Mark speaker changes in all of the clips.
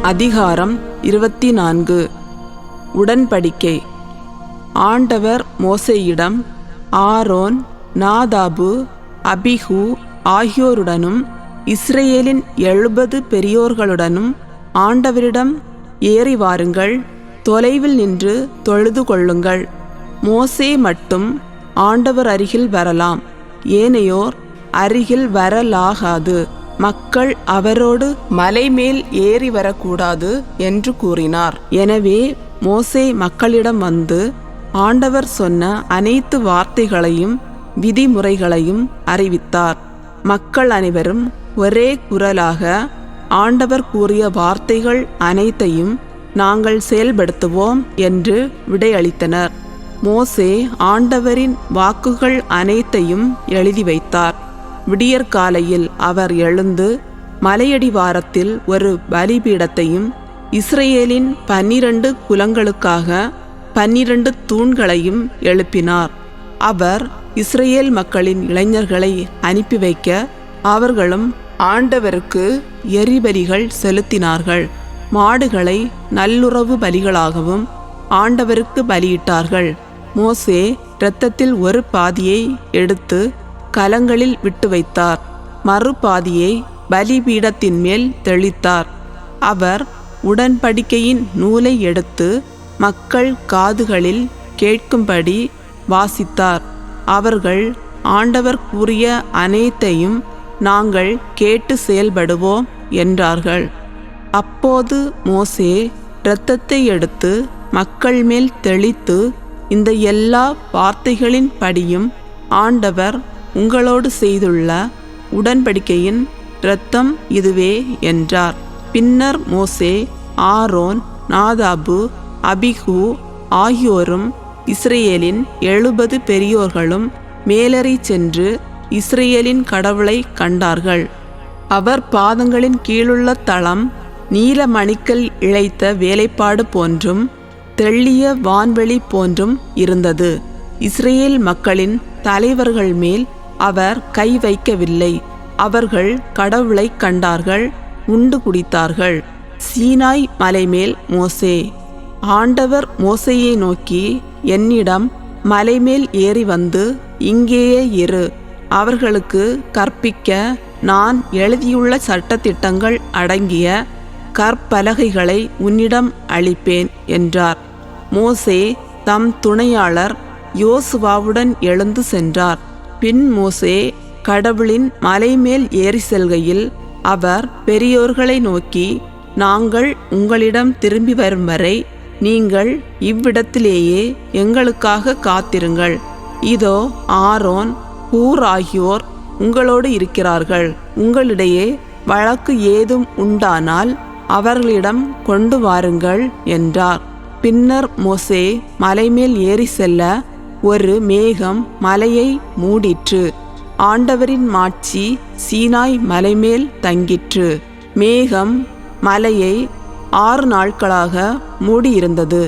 Speaker 1: அதிகாரம் 24. உடன்படிக்கை. ஆண்டவர் மோசேயிடம், ஆரோன், நாதாபு, அபிகு ஆகியோருடனும் இஸ்ரேலின் 70 பெரியோர்களுடனும் ஆண்டவரிடம் ஏறி வாருங்கள், தொலைவில் நின்று தொழுது கொள்ளுங்கள். மோசே மட்டும் ஆண்டவர் அருகில் வரலாம், ஏனையோர் அருகில் வரலாகாது. மக்கள் அவரோடு மலை மேல் ஏறி வரக்கூடாது என்று கூறினார். எனவே மோசே மக்களிடம் வந்து ஆண்டவர் சொன்ன அனைத்து வார்த்தைகளையும் விதிமுறைகளையும் அறிவித்தார். மக்கள் அனைவரும் ஒரே குரலாக, ஆண்டவர் கூறிய வார்த்தைகள் அனைத்தையும் நாங்கள் செயல்படுத்துவோம் என்று விடையளித்தனர். மோசே ஆண்டவரின் வாக்குகள் அனைத்தையும் எழுதி வைத்தார். விடியற்காலையில் அவர் எழுந்து மலையடிவாரத்தில் ஒரு பலிபீடத்தையும் இஸ்ரேலின் 12 குலங்களுக்காக 12 தூண்களையும் எழுப்பினார். அவர் இஸ்ரேல் மக்களின் இளைஞர்களை அனுப்பி வைக்க அவர்களும் ஆண்டவருக்கு எரிபலிகள் செலுத்தினார்கள். மாடுகளை நல்லுறவு பலிகளாகவும் ஆண்டவருக்கு பலியிட்டார்கள். மோசே இரத்தத்தில் ஒரு பாதியை எடுத்து கலங்களில் விட்டு வைத்தார், மறுபாதியை பலிபீடத்தின் மேல் தெளித்தார். அவர் உடன்படிக்கையின் நூலை எடுத்து மக்கள் காதுகளில் கேட்கும்படி வாசித்தார். அவர்கள் ஆண்டவர் கூறிய அனைத்தையும் நாங்கள் கேட்டு செயல்படுவோம் என்றார்கள். அப்போது மோசே இரத்தத்தை எடுத்து மக்கள் மேல் தெளித்து, இந்த எல்லா வார்த்தைகளின் படியும் ஆண்டவர் உங்களோடு செய்துள்ள உடன்படிக்கையின் இரத்தம் இதுவே என்றார். பின்னர் மோசே, ஆரோன், நாதாபு, அபிகு ஆகியோரும் இஸ்ரேலின் 70 பெரியோர்களும் மேலேறி சென்று இஸ்ரேலின் கடவுளை கண்டார்கள். அவர் பாதங்களின் கீழுள்ள தளம் நீல மணிக்கல் இழைத்த வேலைப்பாடு போன்றும் தெள்ளிய வான்வெளி போன்றும் இருந்தது. இஸ்ரேல் மக்களின் தலைவர்கள் மேல் அவர் கை வைக்கவில்லை. அவர்கள் கடவுளை கண்டார்கள், உண்டு குடித்தார்கள். சீனாய் மலைமேல் மோசே. ஆண்டவர் மோசேயை நோக்கி, என்னிடம் மலைமேல் ஏறி வந்து இங்கேயே இரு. அவர்களுக்கு கற்பிக்க நான் எழுதியுள்ள சட்டதிட்டங்கள் அடங்கிய கற்பலகைகளை உன்னிடம் அளிப்பேன் என்றார். மோசே தம் துணையாளர் யோசுவாவுடன் எழுந்து சென்றார். பின் மோசே கடவுளின் மலைமேல் ஏறி செல்கையில் அவர் பெரியோர்களை நோக்கி, நாங்கள் உங்களிடம் திரும்பி வரும் வரை நீங்கள் இவ்விடத்திலேயே எங்களுக்காக காத்திருங்கள். இதோ ஆரோன், ஹூர் ஆகியோர் உங்களோடு இருக்கிறார்கள். உங்களிடையே வழக்கு ஏதும் உண்டானால் அவர்களிடம் கொண்டு வாருங்கள் என்றார். பின்னர் மோசே மலைமேல் ஏறி செல்ல ஒரு மேகம் மலையை மூடிற்று. ஆண்டவரின் மாட்சி சீனாய் மலைமேல் தங்கிற்று. மேகம் மலையை 6 நாட்களாக மூடியிருந்தது.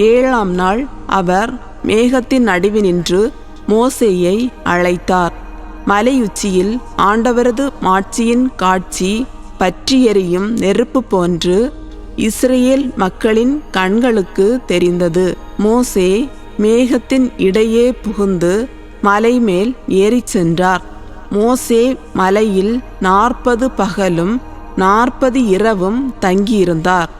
Speaker 1: 7ஆம் நாள் அவர் மேகத்தின் நடுவினின்று மோசேயை அழைத்தார். மலையுச்சியில் ஆண்டவரது மாட்சியின் காட்சி பற்றி எரியும் நெருப்பு போன்று இஸ்ரேல் மக்களின் கண்களுக்கு தெரிந்தது. மோசே மேகத்தின் இடையே புகுந்து மலை மேல் ஏறிச் சென்றார். மோசே மலையில் 40 பகலும் 40 இரவும் தங்கியிருந்தார்.